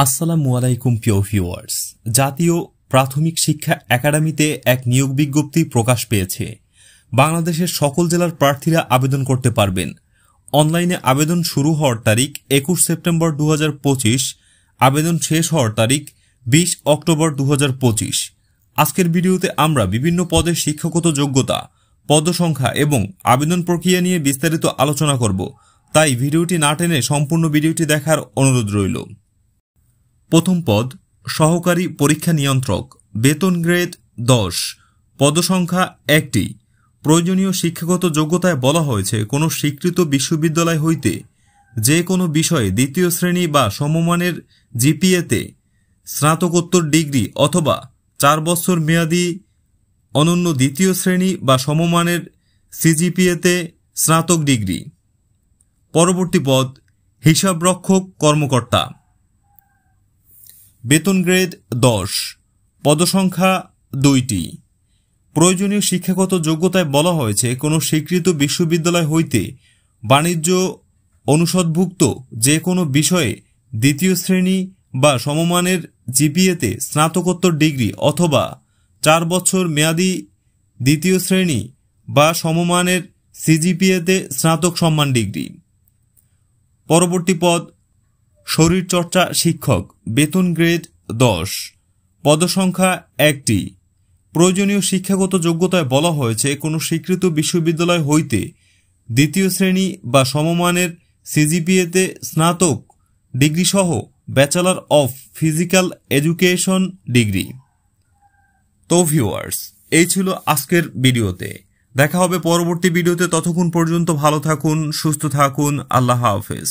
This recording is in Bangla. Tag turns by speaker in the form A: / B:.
A: আসসালামু আলাইকুম প্রিয় ভিউয়ার্স। জাতীয় প্রাথমিক শিক্ষা একাডেমিতে এক নিয়োগ বিজ্ঞপ্তি প্রকাশ পেয়েছে। বাংলাদেশের সকল জেলার প্রার্থীরা আবেদন করতে পারবেন। অনলাইনে আবেদন শুরু হওয়ার তারিখ 21 সেপ্টেম্বর 2025, আবেদন শেষ হওয়ার তারিখ 20 অক্টোবর 2025। আজকের ভিডিওতে আমরা বিভিন্ন পদের শিক্ষাগত যোগ্যতা, পদসংখ্যা এবং আবেদন প্রক্রিয়া নিয়ে বিস্তারিত আলোচনা করব, তাই ভিডিওটি না টেনে সম্পূর্ণ ভিডিওটি দেখার অনুরোধ রইল। প্রথম পদ সহকারী পরীক্ষা নিয়ন্ত্রক, বেতন গ্রেড 10, পদসংখ্যা 1টি। প্রয়োজনীয় শিক্ষাগত যোগ্যতায় বলা হয়েছে কোনো স্বীকৃত বিশ্ববিদ্যালয় হইতে যে কোনো বিষয়ে দ্বিতীয় শ্রেণী বা সমমানের জিপিএতে স্নাতকোত্তর ডিগ্রি অথবা 4 বছর মেয়াদী অনন্য দ্বিতীয় শ্রেণী বা সমমানের সিজিপিএতে স্নাতক ডিগ্রি। পরবর্তী পদ হিসাবরক্ষক কর্মকর্তা, বেতন গ্রেড 10, পদসংখ্যা 2টি। প্রয়োজনীয় শিক্ষাগত যোগ্যতায় বলা হয়েছে কোনো স্বীকৃত বিশ্ববিদ্যালয় হইতে বাণিজ্য অনুষদভুক্ত যে কোনো বিষয়ে দ্বিতীয় শ্রেণী বা সমমানের জিপিএতে স্নাতকোত্তর ডিগ্রি অথবা 4 বছর মেয়াদী দ্বিতীয় শ্রেণী বা সমমানের সিজিপিএতে স্নাতক সম্মান ডিগ্রি। পরবর্তী পদ শরীরচর্চা শিক্ষক, বেতন গ্রেড 10, পদসংখ্যা 1টি। প্রয়োজনীয় শিক্ষাগত যোগ্যতায় বলা হয়েছে কোনো স্বীকৃত বিশ্ববিদ্যালয় হইতে দ্বিতীয় শ্রেণী বা সমমানের সিজিপিএতে স্নাতক ডিগ্রিসহ bachelor of physical education degree. তো ভিউয়ার্স, এই ছিল আজকের ভিডিওতে। দেখা হবে পরবর্তী ভিডিওতে। ততক্ষণ পর্যন্ত ভালো থাকুন, সুস্থ থাকুন। আল্লাহ হাফেজ।